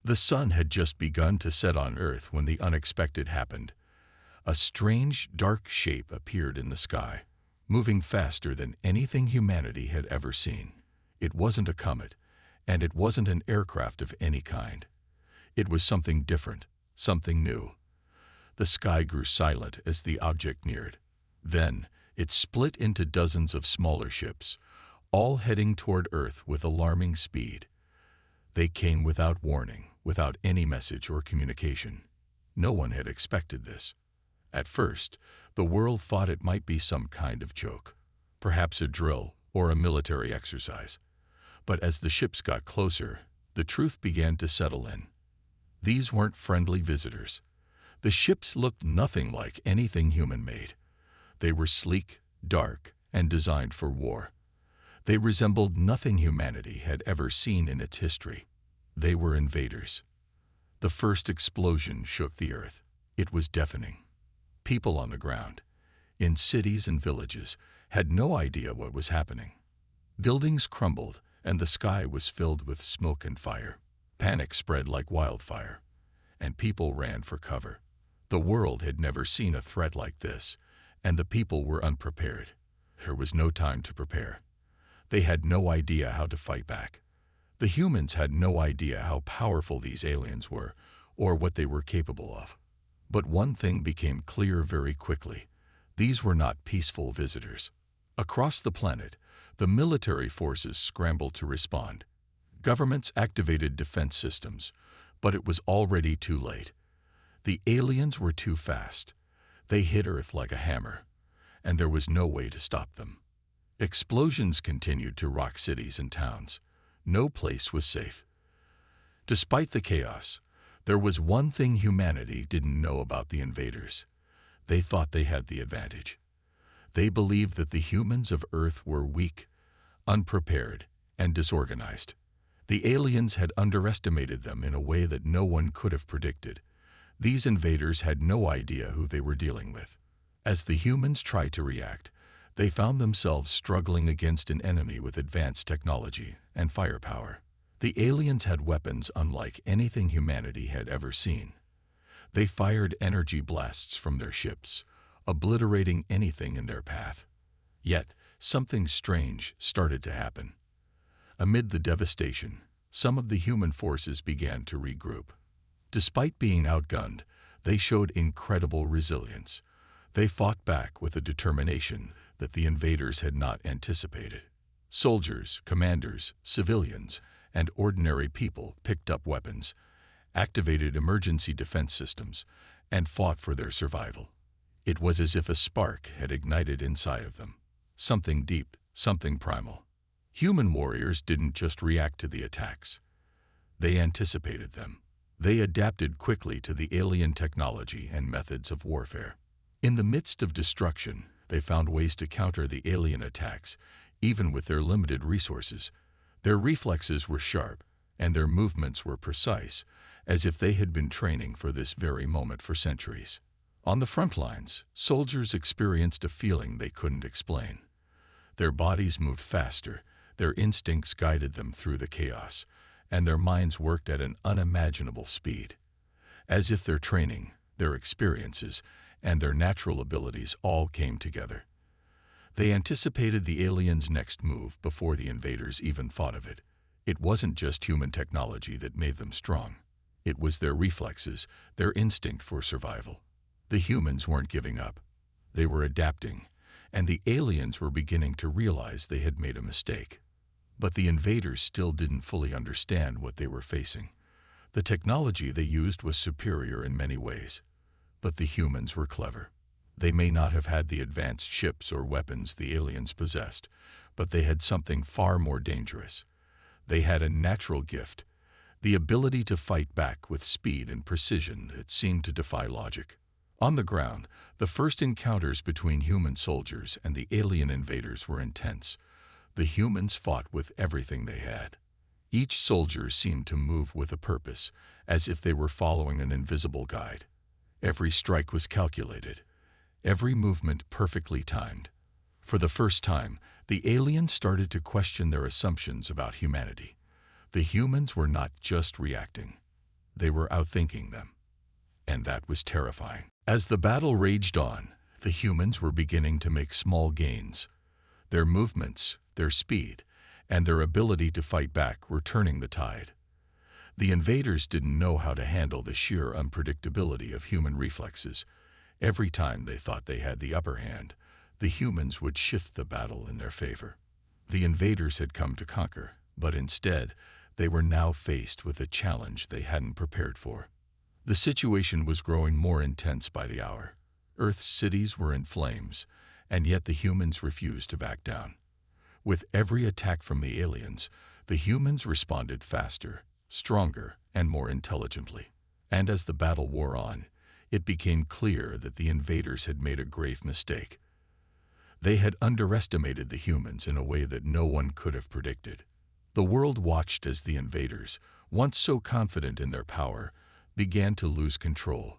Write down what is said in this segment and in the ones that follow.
The sun had just begun to set on Earth when the unexpected happened. A strange, dark shape appeared in the sky, moving faster than anything humanity had ever seen. It wasn't a comet, and it wasn't an aircraft of any kind. It was something different, something new. The sky grew silent as the object neared. Then, it split into dozens of smaller ships, all heading toward Earth with alarming speed. They came without warning, without any message or communication. No one had expected this. At first, the world thought it might be some kind of joke, perhaps a drill or a military exercise. But as the ships got closer, the truth began to settle in. These weren't friendly visitors. The ships looked nothing like anything human-made. They were sleek, dark, and designed for war. They resembled nothing humanity had ever seen in its history. They were invaders. The first explosion shook the earth. It was deafening. People on the ground, in cities and villages, had no idea what was happening. Buildings crumbled, and the sky was filled with smoke and fire. Panic spread like wildfire, and people ran for cover. The world had never seen a threat like this, and the people were unprepared. There was no time to prepare. They had no idea how to fight back. The humans had no idea how powerful these aliens were, or what they were capable of. But one thing became clear very quickly. These were not peaceful visitors. Across the planet, the military forces scrambled to respond. Governments activated defense systems, but it was already too late. The aliens were too fast. They hit Earth like a hammer, and there was no way to stop them. Explosions continued to rock cities and towns. No place was safe. Despite the chaos, there was one thing humanity didn't know about the invaders. They thought they had the advantage. They believed that the humans of Earth were weak, unprepared, and disorganized. The aliens had underestimated them in a way that no one could have predicted. These invaders had no idea who they were dealing with. As the humans tried to react, they found themselves struggling against an enemy with advanced technology and firepower. The aliens had weapons unlike anything humanity had ever seen. They fired energy blasts from their ships, obliterating anything in their path. Yet, something strange started to happen. Amid the devastation, some of the human forces began to regroup. Despite being outgunned, they showed incredible resilience. They fought back with a determination that the invaders had not anticipated. Soldiers, commanders, civilians, and ordinary people picked up weapons, activated emergency defense systems, and fought for their survival. It was as if a spark had ignited inside of them. Something deep, something primal. Human warriors didn't just react to the attacks. They anticipated them. They adapted quickly to the alien technology and methods of warfare. In the midst of destruction, they found ways to counter the alien attacks, even with their limited resources. Their reflexes were sharp, and their movements were precise, as if they had been training for this very moment for centuries. On the front lines, soldiers experienced a feeling they couldn't explain. Their bodies moved faster, their instincts guided them through the chaos, and their minds worked at an unimaginable speed. As if their training, their experiences, and their natural abilities all came together. They anticipated the aliens' next move before the invaders even thought of it. It wasn't just human technology that made them strong. It was their reflexes, their instinct for survival. The humans weren't giving up. They were adapting, and the aliens were beginning to realize they had made a mistake. But the invaders still didn't fully understand what they were facing. The technology they used was superior in many ways, but the humans were clever. They may not have had the advanced ships or weapons the aliens possessed, but they had something far more dangerous. They had a natural gift, the ability to fight back with speed and precision that seemed to defy logic. On the ground, the first encounters between human soldiers and the alien invaders were intense. The humans fought with everything they had. Each soldier seemed to move with a purpose, as if they were following an invisible guide. Every strike was calculated, every movement perfectly timed. For the first time, the aliens started to question their assumptions about humanity. The humans were not just reacting. They were outthinking them, and that was terrifying. As the battle raged on, the humans were beginning to make small gains. Their movements, their speed, and their ability to fight back were turning the tide. The invaders didn't know how to handle the sheer unpredictability of human reflexes. Every time they thought they had the upper hand, the humans would shift the battle in their favor. The invaders had come to conquer, but instead, they were now faced with a challenge they hadn't prepared for. The situation was growing more intense by the hour. Earth's cities were in flames, and yet the humans refused to back down. With every attack from the aliens, the humans responded faster, stronger, and more intelligently. And as the battle wore on, it became clear that the invaders had made a grave mistake. They had underestimated the humans in a way that no one could have predicted. The world watched as the invaders, once so confident in their power, began to lose control.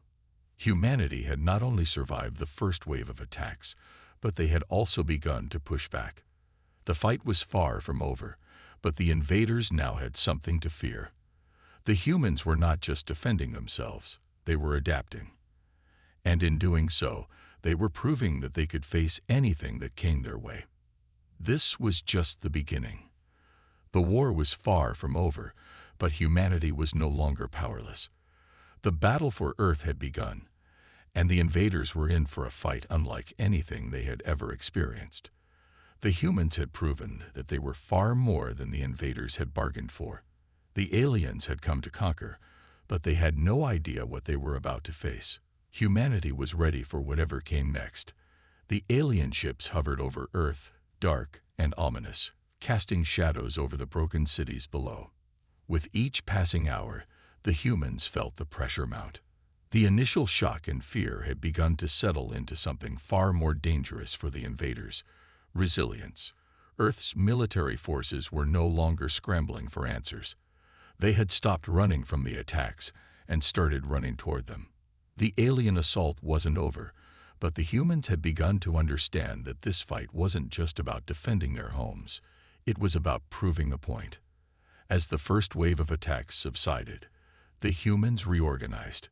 Humanity had not only survived the first wave of attacks, but they had also begun to push back. The fight was far from over, but the invaders now had something to fear. The humans were not just defending themselves, they were adapting. And in doing so, they were proving that they could face anything that came their way. This was just the beginning. The war was far from over, but humanity was no longer powerless. The battle for Earth had begun, and the invaders were in for a fight unlike anything they had ever experienced. The humans had proven that they were far more than the invaders had bargained for. The aliens had come to conquer, but they had no idea what they were about to face. Humanity was ready for whatever came next. The alien ships hovered over Earth, dark and ominous, casting shadows over the broken cities below. With each passing hour, the humans felt the pressure mount. The initial shock and fear had begun to settle into something far more dangerous for the invaders: resilience. Earth's military forces were no longer scrambling for answers. They had stopped running from the attacks and started running toward them. The alien assault wasn't over, but the humans had begun to understand that this fight wasn't just about defending their homes. It was about proving a point. As the first wave of attacks subsided, the humans reorganized.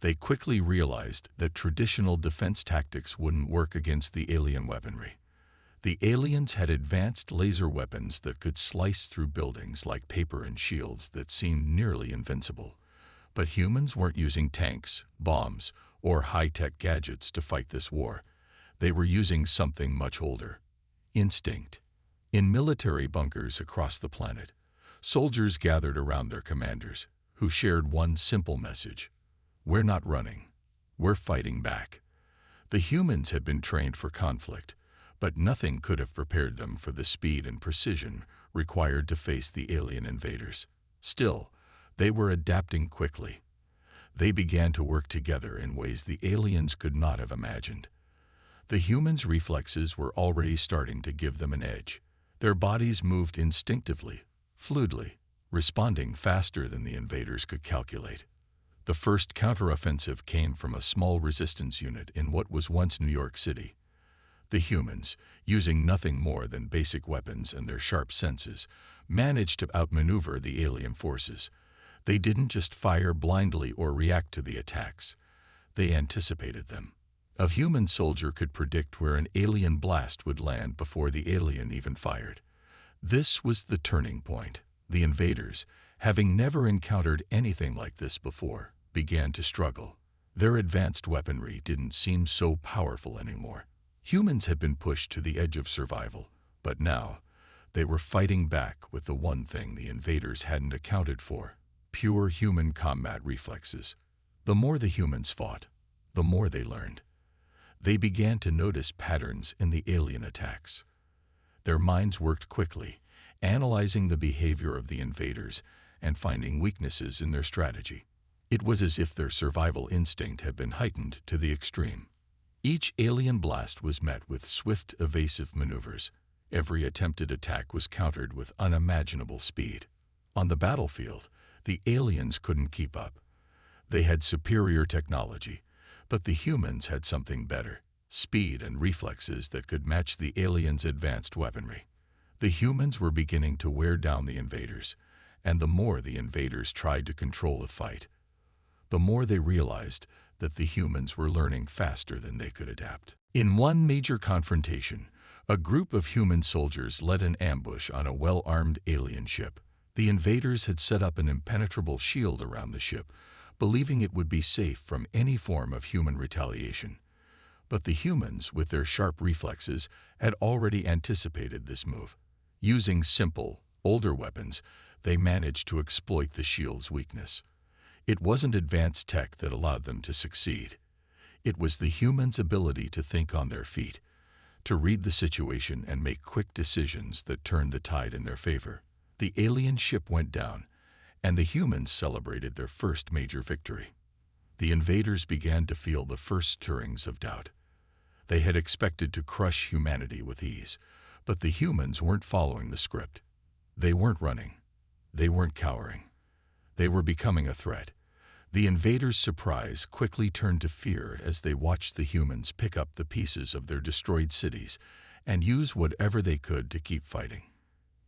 They quickly realized that traditional defense tactics wouldn't work against the alien weaponry. The aliens had advanced laser weapons that could slice through buildings like paper and shields that seemed nearly invincible. But humans weren't using tanks, bombs, or high-tech gadgets to fight this war. They were using something much older: instinct. In military bunkers across the planet, soldiers gathered around their commanders, who shared one simple message: we're not running, we're fighting back. The humans had been trained for conflict, but nothing could have prepared them for the speed and precision required to face the alien invaders. Still, they were adapting quickly. They began to work together in ways the aliens could not have imagined. The humans' reflexes were already starting to give them an edge. Their bodies moved instinctively, fluidly, responding faster than the invaders could calculate. The first counteroffensive came from a small resistance unit in what was once New York City. The humans, using nothing more than basic weapons and their sharp senses, managed to outmaneuver the alien forces. They didn't just fire blindly or react to the attacks. They anticipated them. A human soldier could predict where an alien blast would land before the alien even fired. This was the turning point. The invaders, having never encountered anything like this before, began to struggle. Their advanced weaponry didn't seem so powerful anymore. Humans had been pushed to the edge of survival, but now they were fighting back with the one thing the invaders hadn't accounted for: pure human combat reflexes. The more the humans fought, the more they learned. They began to notice patterns in the alien attacks. Their minds worked quickly, analyzing the behavior of the invaders and finding weaknesses in their strategy. It was as if their survival instinct had been heightened to the extreme. Each alien blast was met with swift, evasive maneuvers. Every attempted attack was countered with unimaginable speed. On the battlefield, the aliens couldn't keep up. They had superior technology, but the humans had something better: speed and reflexes that could match the aliens' advanced weaponry. The humans were beginning to wear down the invaders, and the more the invaders tried to control the fight, the more they realized that the humans were learning faster than they could adapt. In one major confrontation, a group of human soldiers led an ambush on a well-armed alien ship. The invaders had set up an impenetrable shield around the ship, believing it would be safe from any form of human retaliation. But the humans, with their sharp reflexes, had already anticipated this move. Using simple, older weapons, they managed to exploit the shield's weakness. It wasn't advanced tech that allowed them to succeed. It was the humans' ability to think on their feet, to read the situation and make quick decisions that turned the tide in their favor. The alien ship went down, and the humans celebrated their first major victory. The invaders began to feel the first stirrings of doubt. They had expected to crush humanity with ease, but the humans weren't following the script. They weren't running. They weren't cowering. They were becoming a threat. The invaders' surprise quickly turned to fear as they watched the humans pick up the pieces of their destroyed cities and use whatever they could to keep fighting.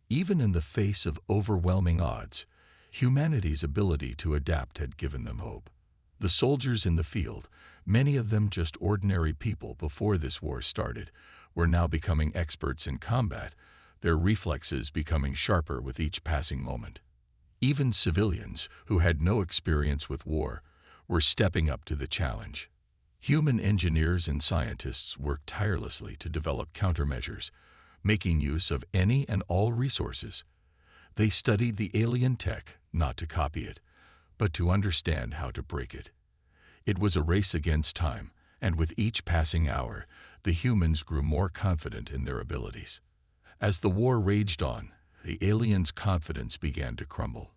Even in the face of overwhelming odds, humanity's ability to adapt had given them hope. The soldiers in the field, many of them just ordinary people before this war started, were now becoming experts in combat, their reflexes becoming sharper with each passing moment. Even civilians, who had no experience with war, were stepping up to the challenge. Human engineers and scientists worked tirelessly to develop countermeasures, making use of any and all resources. They studied the alien tech not to copy it, but to understand how to break it. It was a race against time, and with each passing hour, the humans grew more confident in their abilities. As the war raged on, the aliens' confidence began to crumble.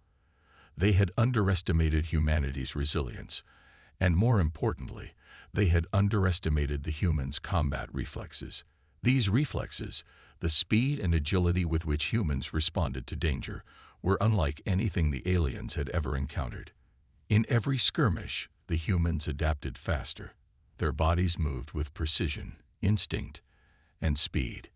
They had underestimated humanity's resilience, and more importantly, they had underestimated the humans' combat reflexes. These reflexes, the speed and agility with which humans responded to danger, were unlike anything the aliens had ever encountered. In every skirmish, the humans adapted faster. Their bodies moved with precision, instinct, and speed.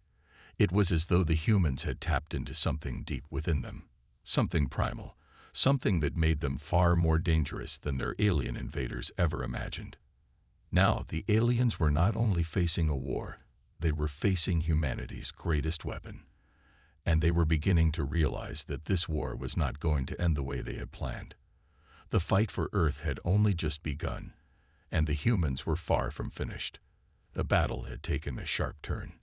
It was as though the humans had tapped into something deep within them, something primal, something that made them far more dangerous than their alien invaders ever imagined. Now, the aliens were not only facing a war, they were facing humanity's greatest weapon. And they were beginning to realize that this war was not going to end the way they had planned. The fight for Earth had only just begun, and the humans were far from finished. The battle had taken a sharp turn.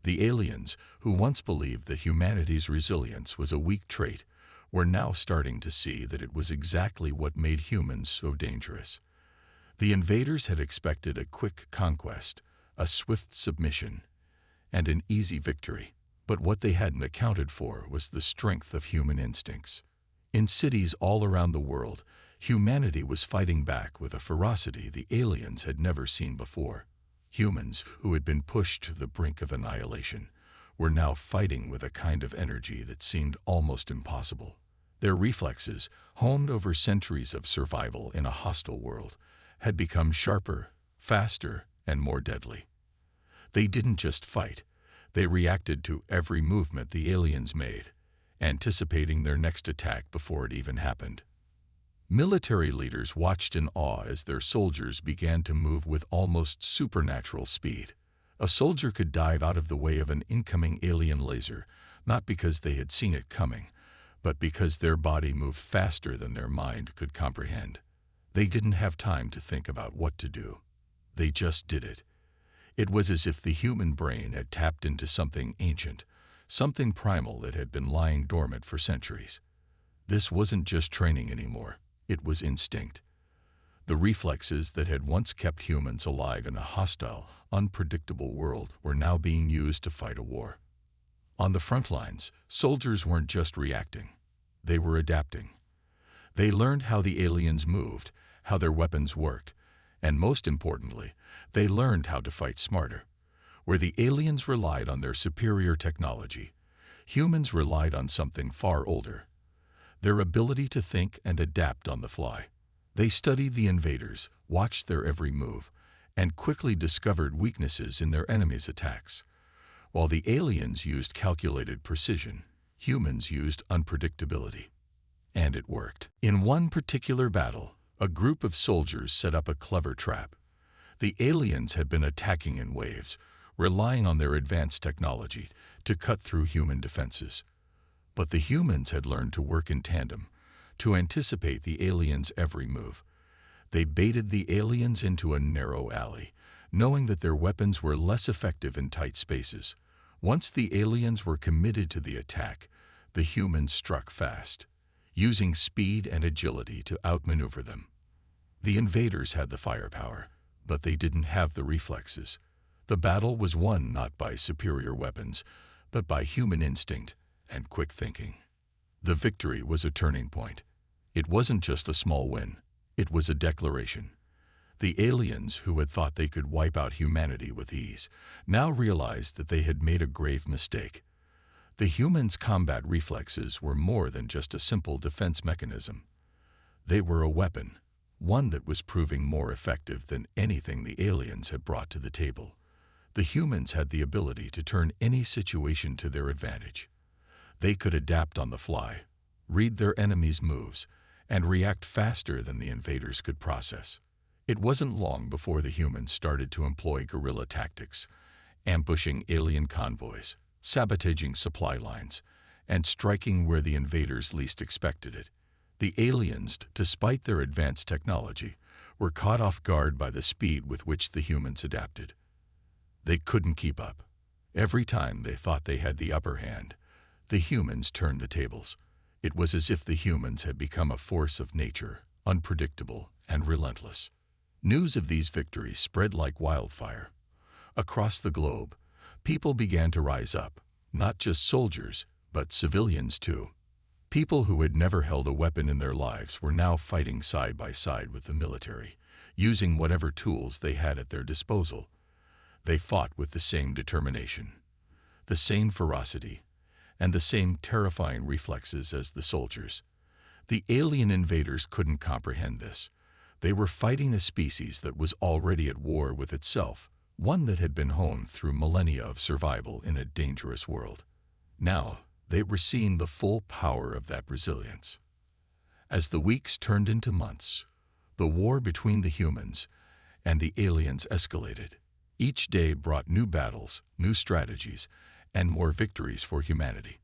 The aliens, who once believed that humanity's resilience was a weak trait, were now starting to see that it was exactly what made humans so dangerous. The invaders had expected a quick conquest, a swift submission, and an easy victory, but what they hadn't accounted for was the strength of human instincts. In cities all around the world, humanity was fighting back with a ferocity the aliens had never seen before. Humans, who had been pushed to the brink of annihilation, were now fighting with a kind of energy that seemed almost impossible. Their reflexes, honed over centuries of survival in a hostile world, had become sharper, faster, and more deadly. They didn't just fight. They reacted to every movement the aliens made, anticipating their next attack before it even happened. Military leaders watched in awe as their soldiers began to move with almost supernatural speed. A soldier could dive out of the way of an incoming alien laser, not because they had seen it coming, but because their body moved faster than their mind could comprehend. They didn't have time to think about what to do. They just did it. It was as if the human brain had tapped into something ancient, something primal that had been lying dormant for centuries. This wasn't just training anymore. It was instinct. The reflexes that had once kept humans alive in a hostile, unpredictable world were now being used to fight a war. On the front lines, soldiers weren't just reacting. They were adapting. They learned how the aliens moved, how their weapons worked, and most importantly, they learned how to fight smarter. Where the aliens relied on their superior technology, humans relied on something far older: their ability to think and adapt on the fly. They studied the invaders, watched their every move, and quickly discovered weaknesses in their enemies' attacks. While the aliens used calculated precision, humans used unpredictability. And it worked. In one particular battle, a group of soldiers set up a clever trap. The aliens had been attacking in waves, relying on their advanced technology to cut through human defenses. But the humans had learned to work in tandem, to anticipate the aliens' every move. They baited the aliens into a narrow alley, knowing that their weapons were less effective in tight spaces. Once the aliens were committed to the attack, the humans struck fast, using speed and agility to outmaneuver them. The invaders had the firepower, but they didn't have the reflexes. The battle was won not by superior weapons, but by human instinct and quick thinking. The victory was a turning point. It wasn't just a small win, it was a declaration. The aliens, who had thought they could wipe out humanity with ease, now realized that they had made a grave mistake. The humans' combat reflexes were more than just a simple defense mechanism. They were a weapon, one that was proving more effective than anything the aliens had brought to the table. The humans had the ability to turn any situation to their advantage. They could adapt on the fly, read their enemies' moves, and react faster than the invaders could process. It wasn't long before the humans started to employ guerrilla tactics, ambushing alien convoys, sabotaging supply lines, and striking where the invaders least expected it. The aliens, despite their advanced technology, were caught off guard by the speed with which the humans adapted. They couldn't keep up. Every time they thought they had the upper hand, the humans turned the tables. It was as if the humans had become a force of nature, unpredictable and relentless. News of these victories spread like wildfire. Across the globe, people began to rise up, not just soldiers, but civilians too. People who had never held a weapon in their lives were now fighting side by side with the military, using whatever tools they had at their disposal. They fought with the same determination, the same ferocity, and the same terrifying reflexes as the soldiers. The alien invaders couldn't comprehend this. They were fighting a species that was already at war with itself, one that had been honed through millennia of survival in a dangerous world. Now, they were seeing the full power of that resilience. As the weeks turned into months, the war between the humans and the aliens escalated. Each day brought new battles, new strategies, and more victories for humanity.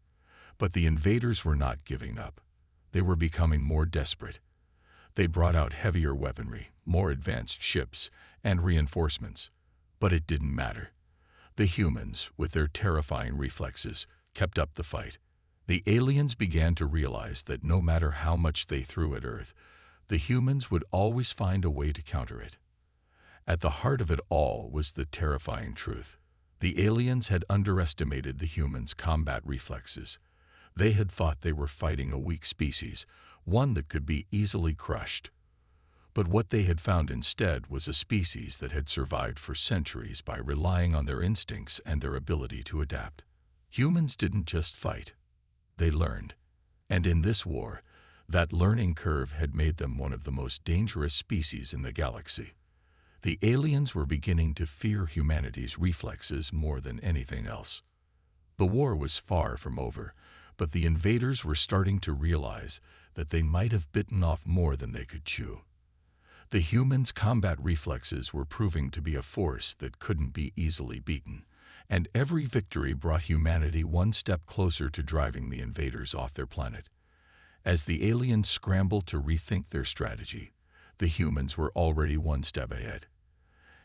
But the invaders were not giving up. They were becoming more desperate. They brought out heavier weaponry, more advanced ships, and reinforcements. But it didn't matter. The humans, with their terrifying reflexes, kept up the fight. The aliens began to realize that no matter how much they threw at Earth, the humans would always find a way to counter it. At the heart of it all was the terrifying truth. The aliens had underestimated the humans' combat reflexes. They had thought they were fighting a weak species, one that could be easily crushed. But what they had found instead was a species that had survived for centuries by relying on their instincts and their ability to adapt. Humans didn't just fight. They learned. And in this war, that learning curve had made them one of the most dangerous species in the galaxy. The aliens were beginning to fear humanity's reflexes more than anything else. The war was far from over, but the invaders were starting to realize that they might have bitten off more than they could chew. The humans' combat reflexes were proving to be a force that couldn't be easily beaten, and every victory brought humanity one step closer to driving the invaders off their planet. As the aliens scrambled to rethink their strategy, the humans were already one step ahead.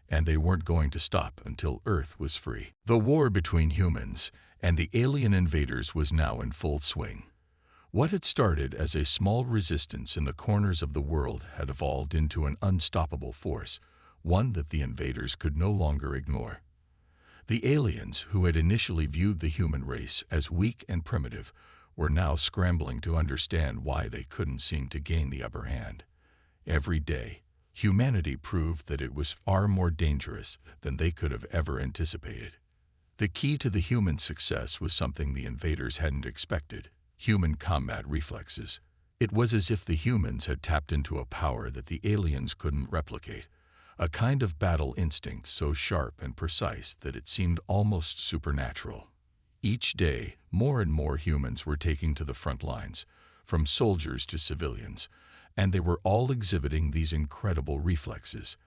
And they weren't going to stop until Earth was free. The war between humans and the alien invaders was now in full swing. What had started as a small resistance in the corners of the world had evolved into an unstoppable force, one that the invaders could no longer ignore. The aliens, who had initially viewed the human race as weak and primitive, were now scrambling to understand why they couldn't seem to gain the upper hand. Every day, humanity proved that it was far more dangerous than they could have ever anticipated. The key to the human success was something the invaders hadn't expected: human combat reflexes. It was as if the humans had tapped into a power that the aliens couldn't replicate, a kind of battle instinct so sharp and precise that it seemed almost supernatural. Each day, more and more humans were taking to the front lines, from soldiers to civilians, and they were all exhibiting these incredible reflexes.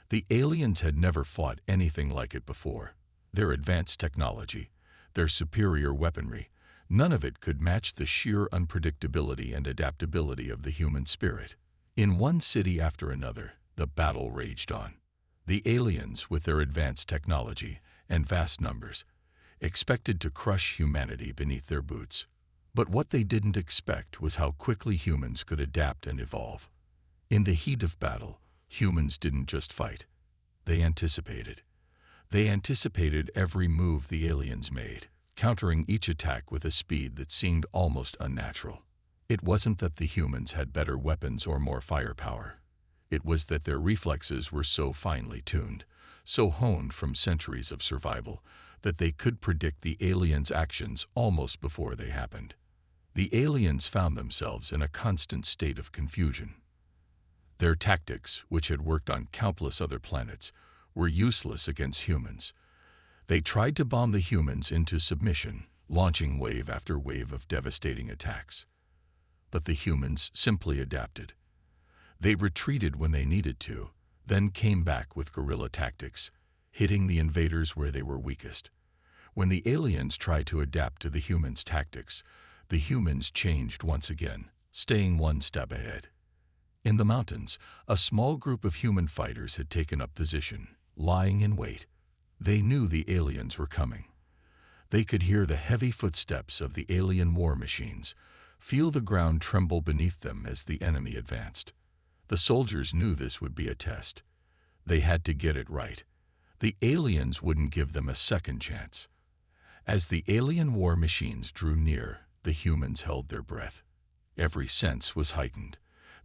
The aliens had never fought anything like it before. Their advanced technology, their superior weaponry, none of it could match the sheer unpredictability and adaptability of the human spirit. In one city after another, the battle raged on. The aliens, with their advanced technology and vast numbers, expected to crush humanity beneath their boots. But what they didn't expect was how quickly humans could adapt and evolve. In the heat of battle, humans didn't just fight. They anticipated. They anticipated every move the aliens made, countering each attack with a speed that seemed almost unnatural. It wasn't that the humans had better weapons or more firepower. It was that their reflexes were so finely tuned, so honed from centuries of survival, that they could predict the aliens' actions almost before they happened. The aliens found themselves in a constant state of confusion. Their tactics, which had worked on countless other planets, were useless against humans. They tried to bomb the humans into submission, launching wave after wave of devastating attacks. But the humans simply adapted. They retreated when they needed to, then came back with guerrilla tactics, hitting the invaders where they were weakest. When the aliens tried to adapt to the humans' tactics, the humans changed once again, staying one step ahead. In the mountains, a small group of human fighters had taken up position, lying in wait. They knew the aliens were coming. They could hear the heavy footsteps of the alien war machines, feel the ground tremble beneath them as the enemy advanced. The soldiers knew this would be a test. They had to get it right. The aliens wouldn't give them a second chance. As the alien war machines drew near, the humans held their breath. Every sense was heightened.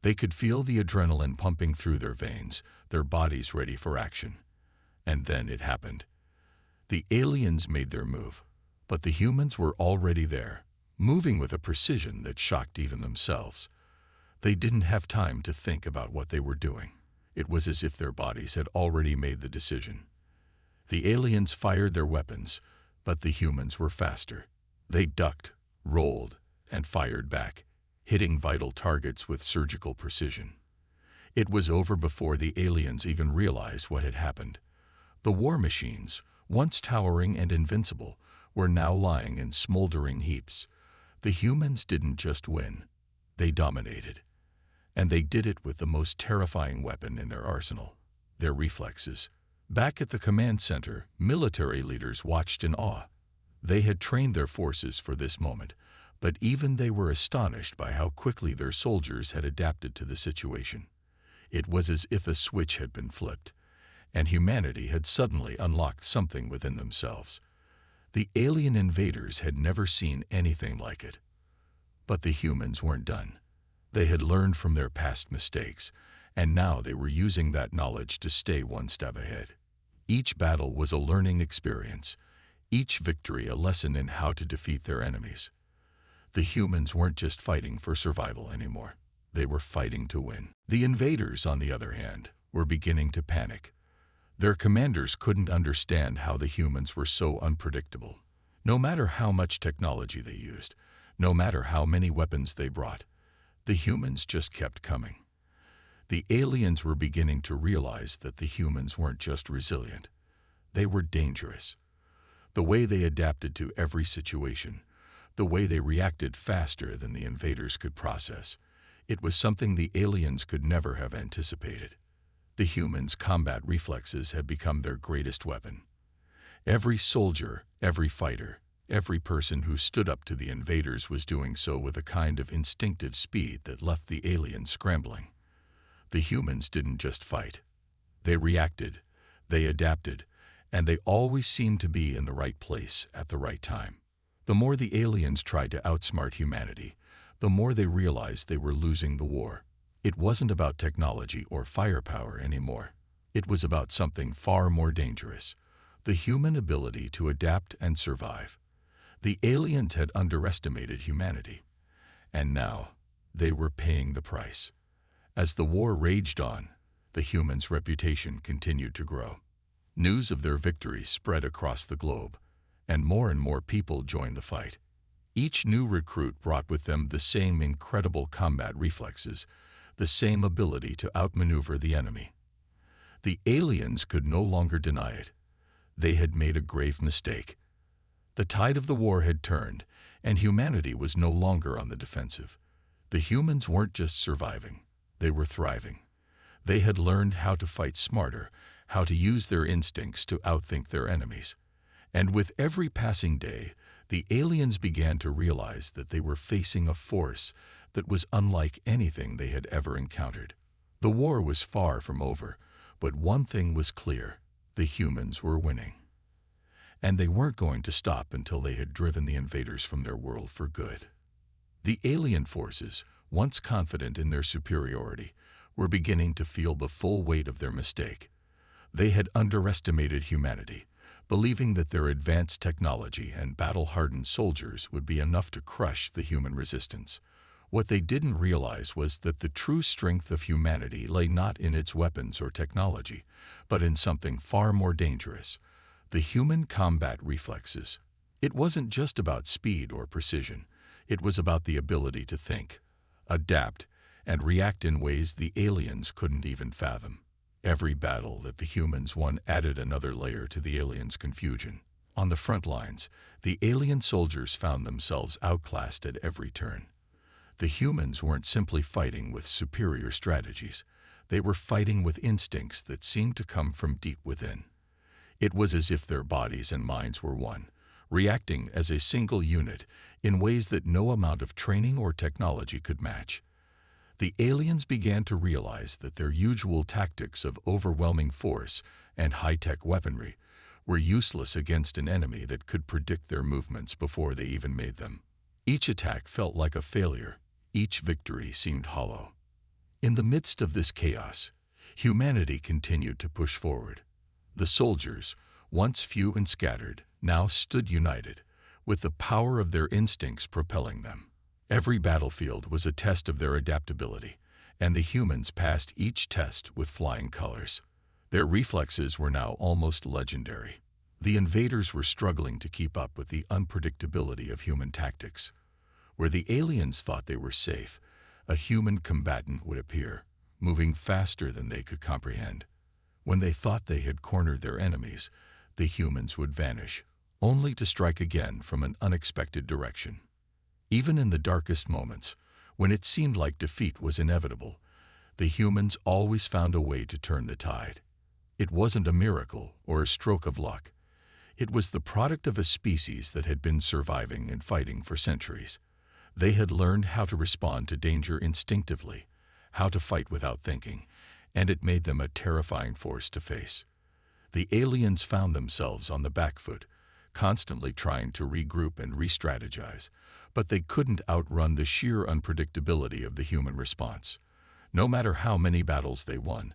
They could feel the adrenaline pumping through their veins, their bodies ready for action. And then it happened. The aliens made their move, but the humans were already there, moving with a precision that shocked even themselves. They didn't have time to think about what they were doing. It was as if their bodies had already made the decision. The aliens fired their weapons, but the humans were faster. They ducked, rolled, and fired back, hitting vital targets with surgical precision. It was over before the aliens even realized what had happened. The war machines, once towering and invincible, were now lying in smoldering heaps. The humans didn't just win, they dominated. And they did it with the most terrifying weapon in their arsenal, their reflexes. Back at the command center, military leaders watched in awe. They had trained their forces for this moment, but even they were astonished by how quickly their soldiers had adapted to the situation. It was as if a switch had been flipped, and humanity had suddenly unlocked something within themselves. The alien invaders had never seen anything like it. But the humans weren't done. They had learned from their past mistakes, and now they were using that knowledge to stay one step ahead. Each battle was a learning experience, each victory a lesson in how to defeat their enemies. The humans weren't just fighting for survival anymore. They were fighting to win. The invaders, on the other hand, were beginning to panic. Their commanders couldn't understand how the humans were so unpredictable. No matter how much technology they used, no matter how many weapons they brought, the humans just kept coming. The aliens were beginning to realize that the humans weren't just resilient. They were dangerous. The way they adapted to every situation, the way they reacted faster than the invaders could process, it was something the aliens could never have anticipated. The humans' combat reflexes had become their greatest weapon. Every soldier, every fighter, every person who stood up to the invaders was doing so with a kind of instinctive speed that left the aliens scrambling. The humans didn't just fight. They reacted, they adapted, and they always seemed to be in the right place at the right time. The more the aliens tried to outsmart humanity, the more they realized they were losing the war. It wasn't about technology or firepower anymore. It was about something far more dangerous, the human ability to adapt and survive. The aliens had underestimated humanity, and now they were paying the price. As the war raged on, the humans' reputation continued to grow. News of their victories spread across the globe, and more people joined the fight. Each new recruit brought with them the same incredible combat reflexes, the same ability to outmaneuver the enemy. The aliens could no longer deny it. They had made a grave mistake. The tide of the war had turned, and humanity was no longer on the defensive. The humans weren't just surviving, they were thriving. They had learned how to fight smarter, how to use their instincts to outthink their enemies. And with every passing day, the aliens began to realize that they were facing a force that was unlike anything they had ever encountered. The war was far from over, but one thing was clear: the humans were winning. And they weren't going to stop until they had driven the invaders from their world for good. The alien forces, once confident in their superiority, were beginning to feel the full weight of their mistake. They had underestimated humanity, believing that their advanced technology and battle-hardened soldiers would be enough to crush the human resistance. What they didn't realize was that the true strength of humanity lay not in its weapons or technology, but in something far more dangerous: the human combat reflexes. It wasn't just about speed or precision. It was about the ability to think, adapt, and react in ways the aliens couldn't even fathom. Every battle that the humans won added another layer to the aliens' confusion. On the front lines, the alien soldiers found themselves outclassed at every turn. The humans weren't simply fighting with superior strategies. They were fighting with instincts that seemed to come from deep within. It was as if their bodies and minds were one, reacting as a single unit in ways that no amount of training or technology could match. The aliens began to realize that their usual tactics of overwhelming force and high-tech weaponry were useless against an enemy that could predict their movements before they even made them. Each attack felt like a failure. Each victory seemed hollow. In the midst of this chaos, humanity continued to push forward. The soldiers, once few and scattered, now stood united, with the power of their instincts propelling them. Every battlefield was a test of their adaptability, and the humans passed each test with flying colors. Their reflexes were now almost legendary. The invaders were struggling to keep up with the unpredictability of human tactics. Where the aliens thought they were safe, a human combatant would appear, moving faster than they could comprehend. When they thought they had cornered their enemies, the humans would vanish, only to strike again from an unexpected direction. Even in the darkest moments, when it seemed like defeat was inevitable, the humans always found a way to turn the tide. It wasn't a miracle or a stroke of luck. It was the product of a species that had been surviving and fighting for centuries. They had learned how to respond to danger instinctively, how to fight without thinking, and it made them a terrifying force to face. The aliens found themselves on the back foot, constantly trying to regroup and re-strategize, but they couldn't outrun the sheer unpredictability of the human response. No matter how many battles they won,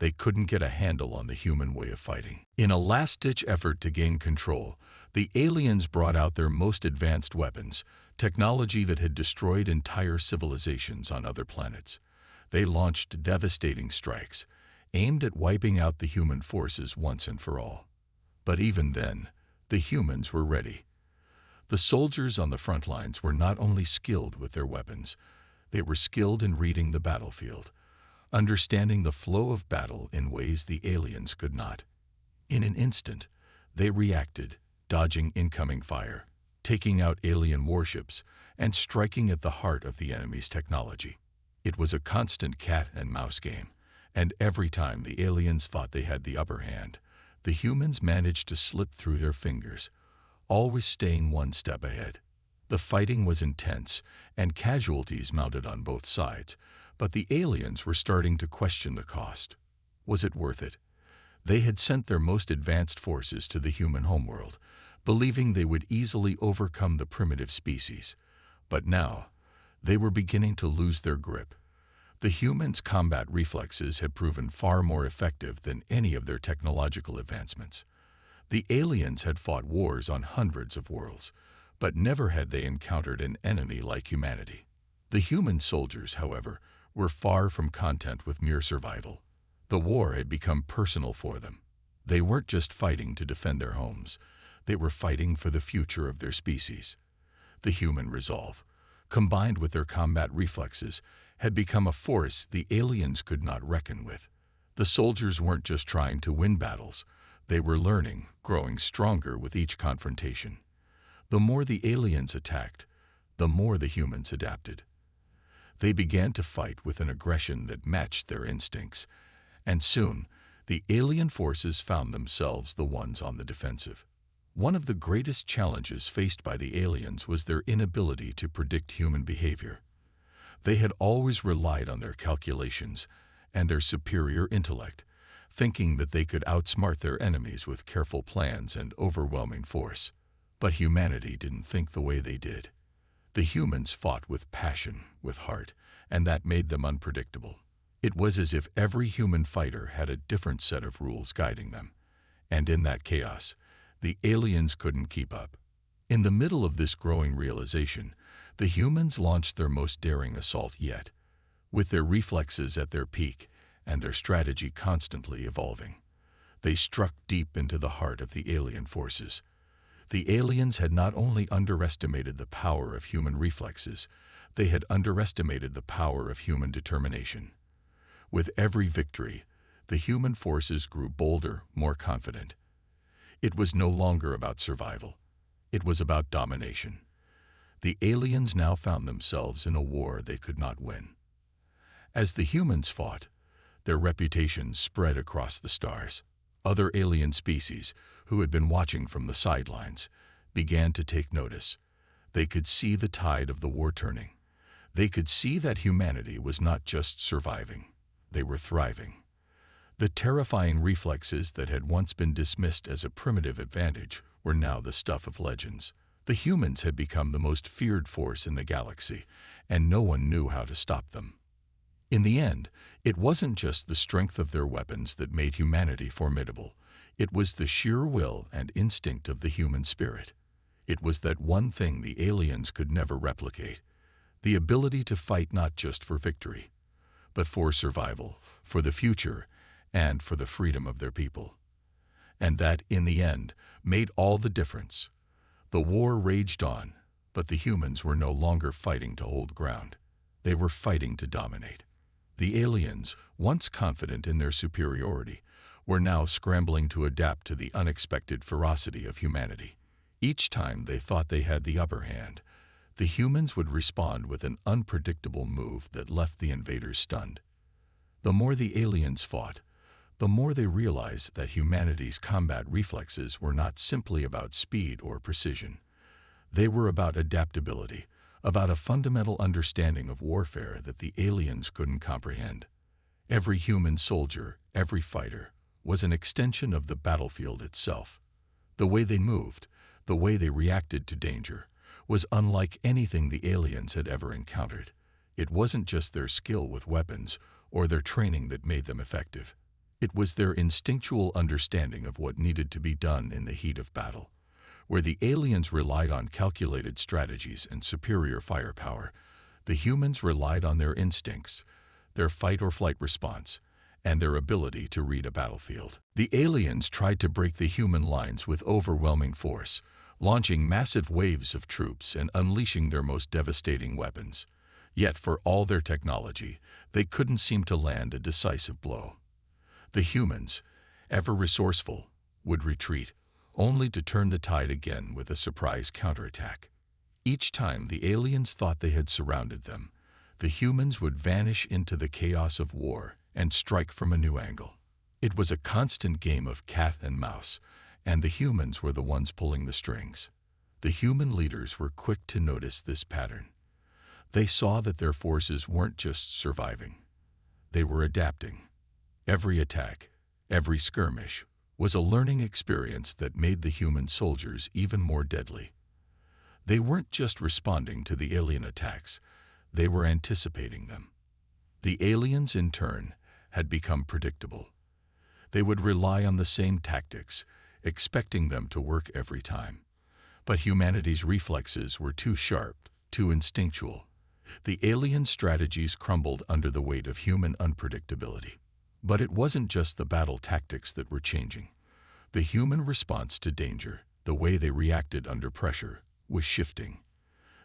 they couldn't get a handle on the human way of fighting. In a last-ditch effort to gain control, the aliens brought out their most advanced weapons, technology that had destroyed entire civilizations on other planets. They launched devastating strikes, aimed at wiping out the human forces once and for all. But even then, the humans were ready. The soldiers on the front lines were not only skilled with their weapons, they were skilled in reading the battlefield, understanding the flow of battle in ways the aliens could not. In an instant, they reacted, dodging incoming fire, taking out alien warships, and striking at the heart of the enemy's technology. It was a constant cat-and-mouse game, and every time the aliens thought they had the upper hand, the humans managed to slip through their fingers, always staying one step ahead. The fighting was intense, and casualties mounted on both sides, but the aliens were starting to question the cost. Was it worth it? They had sent their most advanced forces to the human homeworld, believing they would easily overcome the primitive species. But now, they were beginning to lose their grip. The humans' combat reflexes had proven far more effective than any of their technological advancements. The aliens had fought wars on hundreds of worlds, but never had they encountered an enemy like humanity. The human soldiers, however, were far from content with mere survival. The war had become personal for them. They weren't just fighting to defend their homes. They were fighting for the future of their species. The human resolve, combined with their combat reflexes, had become a force the aliens could not reckon with. The soldiers weren't just trying to win battles. They were learning, growing stronger with each confrontation. The more the aliens attacked, the more the humans adapted. They began to fight with an aggression that matched their instincts, and soon, the alien forces found themselves the ones on the defensive. One of the greatest challenges faced by the aliens was their inability to predict human behavior. They had always relied on their calculations and their superior intellect, thinking that they could outsmart their enemies with careful plans and overwhelming force. But humanity didn't think the way they did. The humans fought with passion, with heart, and that made them unpredictable. It was as if every human fighter had a different set of rules guiding them, and in that chaos, the aliens couldn't keep up. In the middle of this growing realization, the humans launched their most daring assault yet, with their reflexes at their peak and their strategy constantly evolving. They struck deep into the heart of the alien forces. The aliens had not only underestimated the power of human reflexes, they had underestimated the power of human determination. With every victory, the human forces grew bolder, more confident. It was no longer about survival. It was about domination. The aliens now found themselves in a war they could not win. As the humans fought, their reputations spread across the stars. Other alien species, who had been watching from the sidelines, began to take notice. They could see the tide of the war turning. They could see that humanity was not just surviving, they were thriving. The terrifying reflexes that had once been dismissed as a primitive advantage were now the stuff of legends. The humans had become the most feared force in the galaxy, and no one knew how to stop them. In the end, it wasn't just the strength of their weapons that made humanity formidable. It was the sheer will and instinct of the human spirit. It was that one thing the aliens could never replicate: the ability to fight not just for victory, but for survival, for the future, and for the freedom of their people. And that, in the end, made all the difference. The war raged on, but the humans were no longer fighting to hold ground. They were fighting to dominate. The aliens, once confident in their superiority, were now scrambling to adapt to the unexpected ferocity of humanity. Each time they thought they had the upper hand, the humans would respond with an unpredictable move that left the invaders stunned. The more the aliens fought, the more they realized that humanity's combat reflexes were not simply about speed or precision. They were about adaptability, about a fundamental understanding of warfare that the aliens couldn't comprehend. Every human soldier, every fighter, was an extension of the battlefield itself. The way they moved, the way they reacted to danger, was unlike anything the aliens had ever encountered. It wasn't just their skill with weapons or their training that made them effective. It was their instinctual understanding of what needed to be done in the heat of battle. Where the aliens relied on calculated strategies and superior firepower, the humans relied on their instincts, their fight-or-flight response, and their ability to read a battlefield. The aliens tried to break the human lines with overwhelming force, launching massive waves of troops and unleashing their most devastating weapons. Yet, for all their technology, they couldn't seem to land a decisive blow. The humans, ever resourceful, would retreat, only to turn the tide again with a surprise counterattack. Each time the aliens thought they had surrounded them, the humans would vanish into the chaos of war and strike from a new angle. It was a constant game of cat and mouse, and the humans were the ones pulling the strings. The human leaders were quick to notice this pattern. They saw that their forces weren't just surviving. They were adapting. Every attack, every skirmish, was a learning experience that made the human soldiers even more deadly. They weren't just responding to the alien attacks, they were anticipating them. The aliens, in turn, had become predictable. They would rely on the same tactics, expecting them to work every time. But humanity's reflexes were too sharp, too instinctual. The alien strategies crumbled under the weight of human unpredictability. But it wasn't just the battle tactics that were changing. The human response to danger, the way they reacted under pressure, was shifting.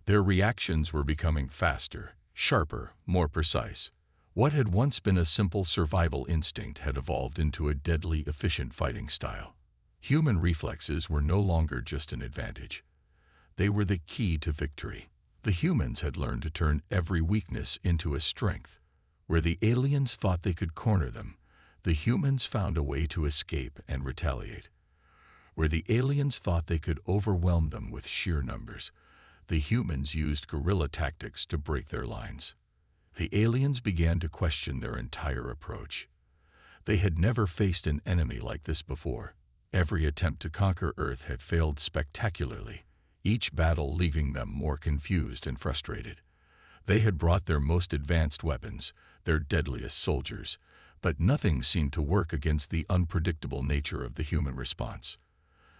Their reactions were becoming faster, sharper, more precise. What had once been a simple survival instinct had evolved into a deadly, efficient fighting style. Human reflexes were no longer just an advantage. They were the key to victory. The humans had learned to turn every weakness into a strength. Where the aliens thought they could corner them, the humans found a way to escape and retaliate. Where the aliens thought they could overwhelm them with sheer numbers, the humans used guerrilla tactics to break their lines. The aliens began to question their entire approach. They had never faced an enemy like this before. Every attempt to conquer Earth had failed spectacularly, each battle leaving them more confused and frustrated. They had brought their most advanced weapons, their deadliest soldiers, but nothing seemed to work against the unpredictable nature of the human response.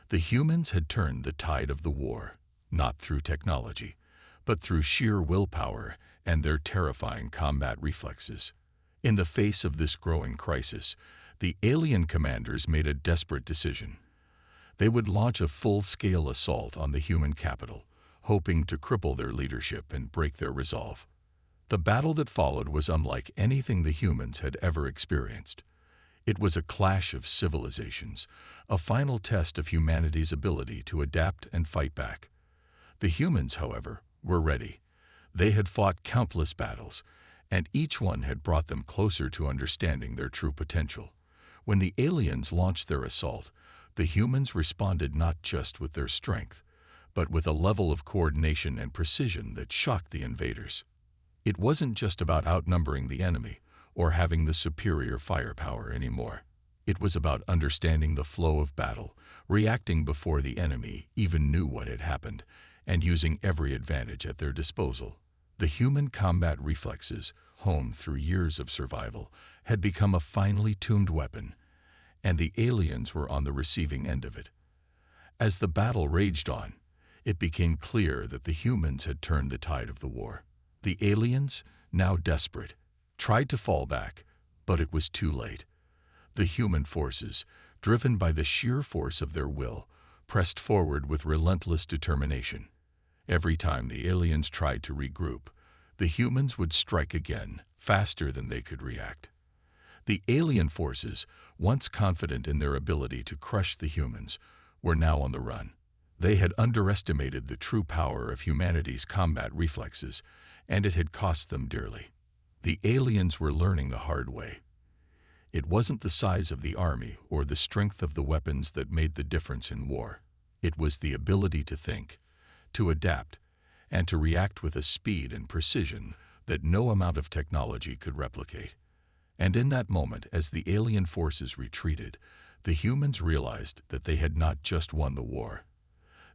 The humans had turned the tide of the war, not through technology, but through sheer willpower and their terrifying combat reflexes. In the face of this growing crisis, the alien commanders made a desperate decision. They would launch a full-scale assault on the human capital, hoping to cripple their leadership and break their resolve. The battle that followed was unlike anything the humans had ever experienced. It was a clash of civilizations, a final test of humanity's ability to adapt and fight back. The humans, however, were ready. They had fought countless battles, and each one had brought them closer to understanding their true potential. When the aliens launched their assault, the humans responded not just with their strength, but with a level of coordination and precision that shocked the invaders. It wasn't just about outnumbering the enemy or having the superior firepower anymore. It was about understanding the flow of battle, reacting before the enemy even knew what had happened, and using every advantage at their disposal. The human combat reflexes, honed through years of survival, had become a finely tuned weapon, and the aliens were on the receiving end of it. As the battle raged on, it became clear that the humans had turned the tide of the war. The aliens, now desperate, tried to fall back, but it was too late. The human forces, driven by the sheer force of their will, pressed forward with relentless determination. Every time the aliens tried to regroup, the humans would strike again, faster than they could react. The alien forces, once confident in their ability to crush the humans, were now on the run. They had underestimated the true power of humanity's combat reflexes, and it had cost them dearly. The aliens were learning the hard way. It wasn't the size of the army or the strength of the weapons that made the difference in war. It was the ability to think, to adapt, and to react with a speed and precision that no amount of technology could replicate. And in that moment, as the alien forces retreated, the humans realized that they had not just won the war.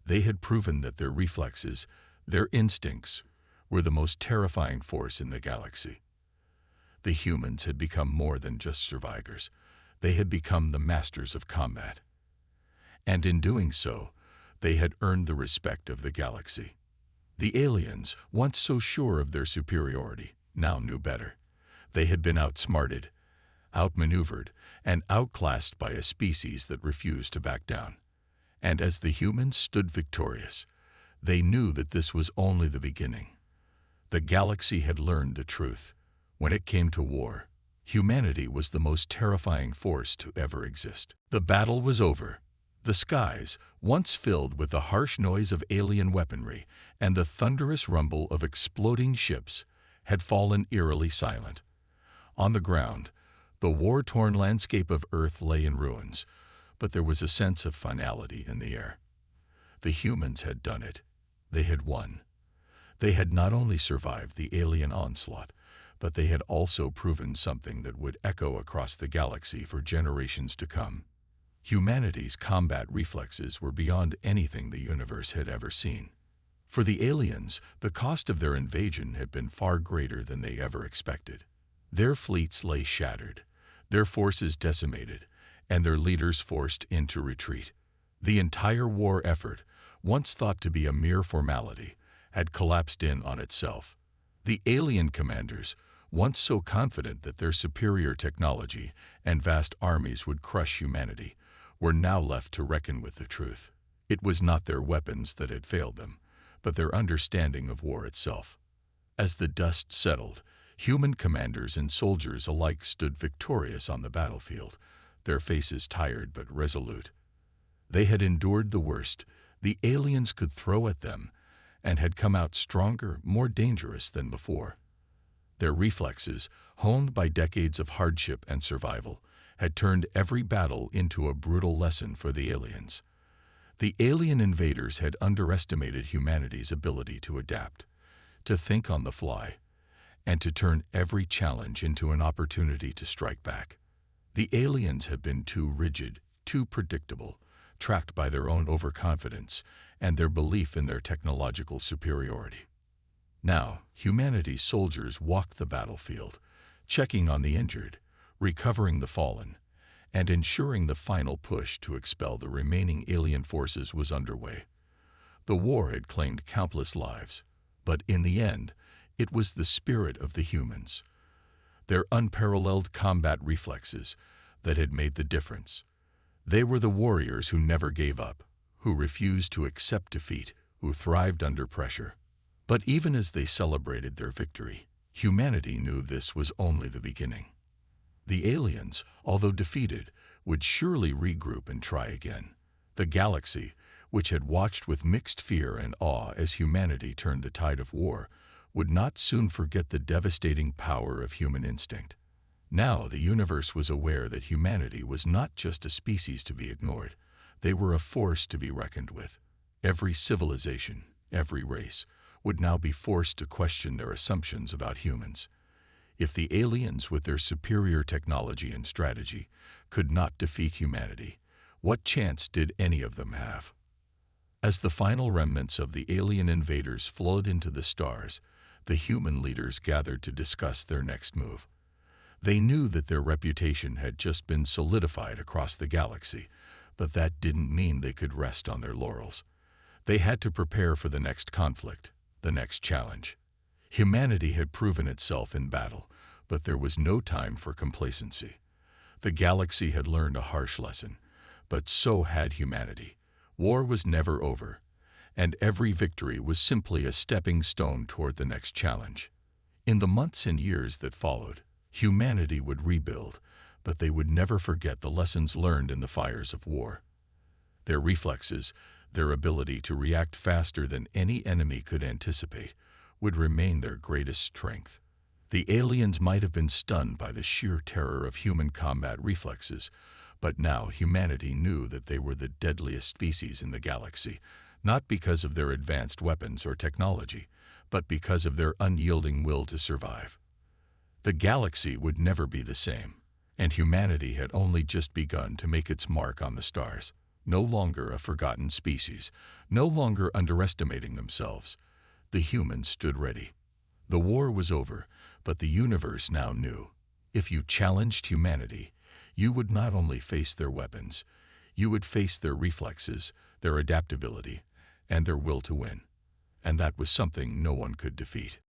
They had proven that their reflexes, their instincts, were the most terrifying force in the galaxy. The humans had become more than just survivors. They had become the masters of combat. And in doing so, they had earned the respect of the galaxy. The aliens, once so sure of their superiority, now knew better. They had been outsmarted, outmaneuvered, and outclassed by a species that refused to back down. And as the humans stood victorious, they knew that this was only the beginning. The galaxy had learned the truth. When it came to war, humanity was the most terrifying force to ever exist. The battle was over. The skies, once filled with the harsh noise of alien weaponry and the thunderous rumble of exploding ships, had fallen eerily silent. On the ground, the war-torn landscape of Earth lay in ruins, but there was a sense of finality in the air. The humans had done it. They had won. They had not only survived the alien onslaught, but they had also proven something that would echo across the galaxy for generations to come. Humanity's combat reflexes were beyond anything the universe had ever seen. For the aliens, the cost of their invasion had been far greater than they ever expected. Their fleets lay shattered, their forces decimated, and their leaders forced into retreat. The entire war effort, once thought to be a mere formality, had collapsed in on itself. The alien commanders, once so confident that their superior technology and vast armies would crush humanity, were now left to reckon with the truth. It was not their weapons that had failed them, but their understanding of war itself. As the dust settled, human commanders and soldiers alike stood victorious on the battlefield, their faces tired but resolute. They had endured the worst the aliens could throw at them, and had come out stronger, more dangerous than before. Their reflexes, honed by decades of hardship and survival, had turned every battle into a brutal lesson for the aliens. The alien invaders had underestimated humanity's ability to adapt, to think on the fly, and to turn every challenge into an opportunity to strike back. The aliens had been too rigid, too predictable, tracked by their own overconfidence and their belief in their technological superiority. Now, humanity's soldiers walked the battlefield, checking on the injured, recovering the fallen, and ensuring the final push to expel the remaining alien forces was underway. The war had claimed countless lives, but in the end, it was the spirit of the humans, their unparalleled combat reflexes, that had made the difference. They were the warriors who never gave up, who refused to accept defeat, who thrived under pressure. But even as they celebrated their victory, humanity knew this was only the beginning. The aliens, although defeated, would surely regroup and try again. The galaxy, which had watched with mixed fear and awe as humanity turned the tide of war, would not soon forget the devastating power of human instinct. Now the universe was aware that humanity was not just a species to be ignored. They were a force to be reckoned with. Every civilization, every race, would now be forced to question their assumptions about humans. If the aliens, with their superior technology and strategy, could not defeat humanity, what chance did any of them have? As the final remnants of the alien invaders flowed into the stars, the human leaders gathered to discuss their next move. They knew that their reputation had just been solidified across the galaxy, but that didn't mean they could rest on their laurels. They had to prepare for the next conflict, the next challenge. Humanity had proven itself in battle, but there was no time for complacency. The galaxy had learned a harsh lesson, but so had humanity. War was never over, and every victory was simply a stepping stone toward the next challenge. In the months and years that followed, humanity would rebuild, but they would never forget the lessons learned in the fires of war. Their reflexes, their ability to react faster than any enemy could anticipate, would remain their greatest strength. The aliens might have been stunned by the sheer terror of human combat reflexes, but now humanity knew that they were the deadliest species in the galaxy, not because of their advanced weapons or technology, but because of their unyielding will to survive. The galaxy would never be the same, and humanity had only just begun to make its mark on the stars. No longer a forgotten species, no longer underestimating themselves. The humans stood ready. The war was over, but the universe now knew. If you challenged humanity, you would not only face their weapons, you would face their reflexes, their adaptability, and their will to win. And that was something no one could defeat.